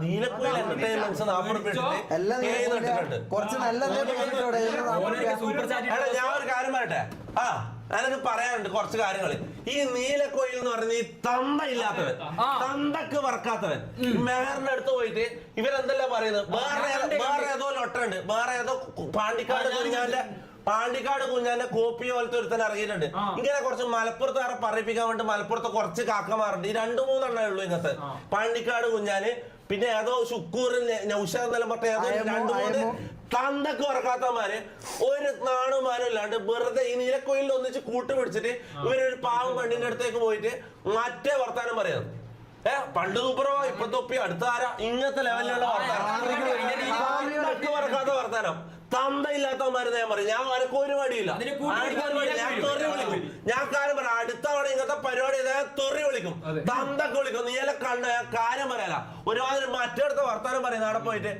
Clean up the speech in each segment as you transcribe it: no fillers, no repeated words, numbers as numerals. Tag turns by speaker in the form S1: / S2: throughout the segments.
S1: Neelakuyil entertainments 40
S2: കുറച്ച് നല്ല
S1: ഞാൻ ഒരു കാര്യം പറയട്ടെ. എനിക്ക് പറയാനുണ്ട് കുറച്ച് കാര്യങ്ങള്. ഈ നീലക്കോയിൽ എന്ന് പറയുന്നത് ഈ തന്ത ഇല്ലാത്തവൻ, തന്തക്ക് പറക്കാത്തവൻ മെഹറിന്റെ അടുത്ത് പോയിട്ട് ഇവരെന്തല്ല പറയുന്നത്, വേറെ ഏതോ ലൊട്ടുണ്ട്, വേറെ ഏതോ പാണ്ടിക്കാട് കുഞ്ഞാന്റെ കോപ്പി പോലത്തെ ഒരുത്തൻ ഇറങ്ങിയിട്ടുണ്ട്. ഇങ്ങനെ കുറച്ച് മലപ്പുറത്ത് വേറെ പറയിപ്പിക്കാൻ വേണ്ടി മലപ്പുറത്ത് കുറച്ച് കാക്കമാറുണ്ട്. ഈ 2-3 എണ്ണേ ഉള്ളൂ ഇങ്ങനത്തെ. പാണ്ടിക്കാട് കുഞ്ഞാന്, പിന്നെ ഏതോ ശുക്കൂറിന് നൗഷാദ് എന്നെല്ലാം പറഞ്ഞ ഏതോ 2-3 തന്തക്ക് പറക്കാത്തമാര് ഒരു നാണുമാനും ഇല്ലാണ്ട് വെറുതെ ഈ നീലക്കോയിലിൽ ഒന്നിച്ച് കൂട്ടുപിടിച്ചിട്ട് ഇവരൊരു പാവം പെണ്ണിന്റെ അടുത്തേക്ക് പോയിട്ട് മറ്റേ വർത്താനം പറയാം. പണ്ട് സൂപ്പറോ ഇപ്പൊ തൊപ്പി അടുത്ത ആരാ, ഇങ്ങനത്തെ ലെവലിലുള്ള വർത്താനം, വർത്താനം. തന്ത ഇല്ലാത്തവന്മാരെ ഞാൻ പറയും. ഞാൻ വരക്ക് ഒരു മടിയില്ല, ഞാൻ കാര്യം പറയാം. അടുത്ത തവണ ഇങ്ങനത്തെ പരിപാടി തെറി വിളിക്കും, തന്തൊക്കെ വിളിക്കും. നീല കണ്ട കാര്യം പറയാല ഒരുമാതിരി മറ്റടുത്ത വർത്താനം പറയുന്നത് അവിടെ പോയിട്ട്.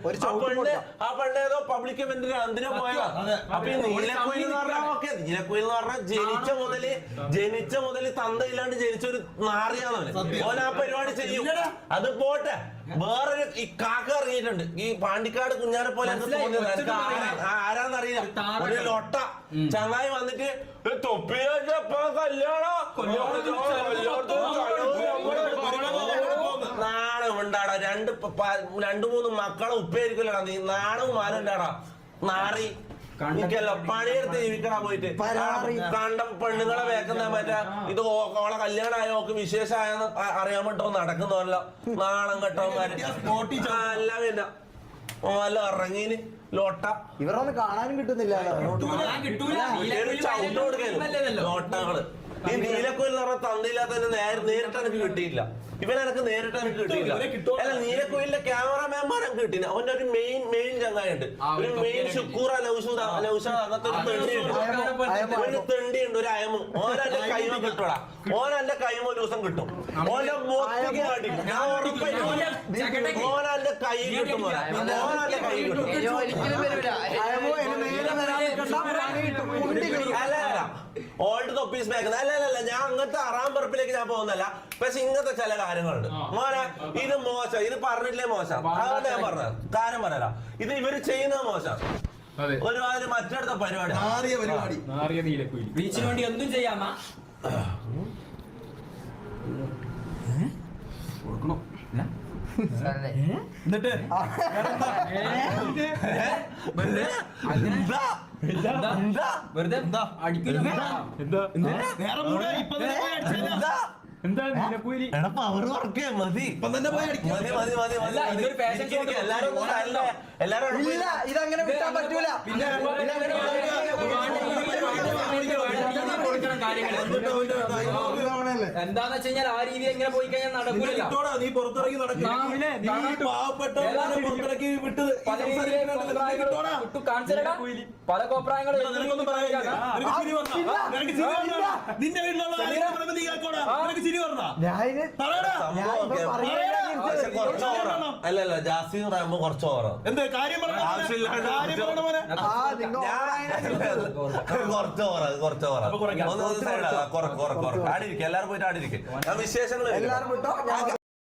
S1: ആ പണ്ട് ഏതോ പബ്ലിക് ഇവന്റിന് എന്തിനാ പോയാ. അപ്പൊ ഈ നീലക്കുയിൽ എന്ന് പറഞ്ഞാൽ ഓക്കെ, നീലക്കുയിൽ എന്ന് പറഞ്ഞാൽ ജനിച്ച മുതല് തന്ത ഇല്ലാണ്ട് ജനിച്ചൊരു നാറിയാന്നവന്. ഓൻ ആ പരിപാടി ചെയ്യും. അത് പോട്ടെ, വേറൊരു ഈ കാക്ക ഇറങ്ങിയിട്ടുണ്ട്. ഈ പാണ്ടിക്കാട് കുഞ്ഞാനെ പോലെ ആരാന്നറിയില്ല, ഒരു ലൊട്ട ചങ്ങായി വന്നിട്ട് തൊപ്പിയപ്പോ കല്യാണം നാണം ഉണ്ടാടാ. 2-3 മക്കളെ ഉപ്പയായിരിക്കുമല്ലോടാ നീ. നാണവും മാനം ഉണ്ടാടാ നാറി. എനിക്കല്ലോ പണിയെടുത്ത് ജീവിക്കണ പോയിട്ട് കണ്ട പെണ്ണുങ്ങളെ വേക്കുന്ന മറ്റേ ഇത് ഓളെ കല്യാണമായ ഓക്ക് വിശേഷമായെന്ന് അറിയാൻ വേണ്ടോ നടക്കുന്നല്ലോ നാണം കെട്ടവന്മാര്. അല്ല പിന്നെ ഓല ഇറങ്ങീന് ലോട്ട
S2: ഇവരൊന്നും കാണാനും കിട്ടുന്നില്ല.
S1: ചവിട്ട് കൊടുക്കല് ലോട്ടകള്. ഈ നീലക്കോയിൽ എന്ന് പറഞ്ഞാൽ തന്തയില്ലാത്തതിന് നേരിട്ട് എനിക്ക് കിട്ടിയില്ല. ഇവനെനക്ക് നേരിട്ട് എനിക്ക് കിട്ടിയില്ല. അല്ല, നീലക്കോയിലിന്റെ ക്യാമറമാൻമാർ എനിക്ക് കിട്ടിയില്ല. അവന്റെ ഒരു മെയിൻ ചങ്ങായുണ്ട്, ഒരു മെയിൻ ശുക്കൂറ നൗഷാദ് അങ്ങനത്തെ ഒരു തെണ്ടിയുണ്ട്, ഒരു അയമു. ഓനെന്റെ കൈമ കിട്ടൂടാ, ഓനെന്റെ കൈമ ഒരു ദിവസം കിട്ടും. ഓന്റെ മോത്തേക്ക് കാട്ടില്ല, ഞാൻ ഉറപ്പായിട്ടും ഓനെന്റെ കൈ കിട്ടും. ഓനെന്റെ കൈ കിട്ടും. അല്ല ഓൾഡ് തൊപ്പീസ് ബാക്ക് അല്ല, ഞാൻ അങ്ങനത്തെ അറാം പറപ്പിലേക്ക് ഞാൻ പോകുന്നല്ല. പക്ഷെ ഇങ്ങനത്തെ ചില കാര്യങ്ങളുണ്ട് മോനെ. ഇത് മോശം, ഇത് പറഞ്ഞിട്ടില്ലേ മോശം. അതാണ് ഞാൻ പറഞ്ഞത്. കാര്യം പറയല, ഇത് ഇവര് ചെയ്യുന്നത് മോശം. ഒരുമാതിരി മറ്റടുത്ത പരിപാടി
S3: ബീച്ചിന് വേണ്ടി എന്തും ചെയ്യാമ കൊടുക്കണോ. എന്നിട്ട് വെറുതെ അടിക്കില്ല.
S2: ഇതങ്ങനെ വിട്ടാൻ പറ്റൂല.
S3: എന്താന്ന് വെച്ച് കഴിഞ്ഞാൽ ആ രീതി എങ്ങനെ പോയി കഴിഞ്ഞാൽ നടക്കൂല.
S4: നീ പുറത്തിറങ്ങി
S3: പല കോപ്രായങ്ങളും
S1: അല്ലല്ല ജാസ്തി പറയുമ്പോ കുറച്ച് ഓവറാണ്. കുറച്ച് ഓവറാ. ആടിരിക്കും, എല്ലാരും പോയിട്ട് ആടിരിക്കും. ഞാൻ വിശേഷങ്ങൾ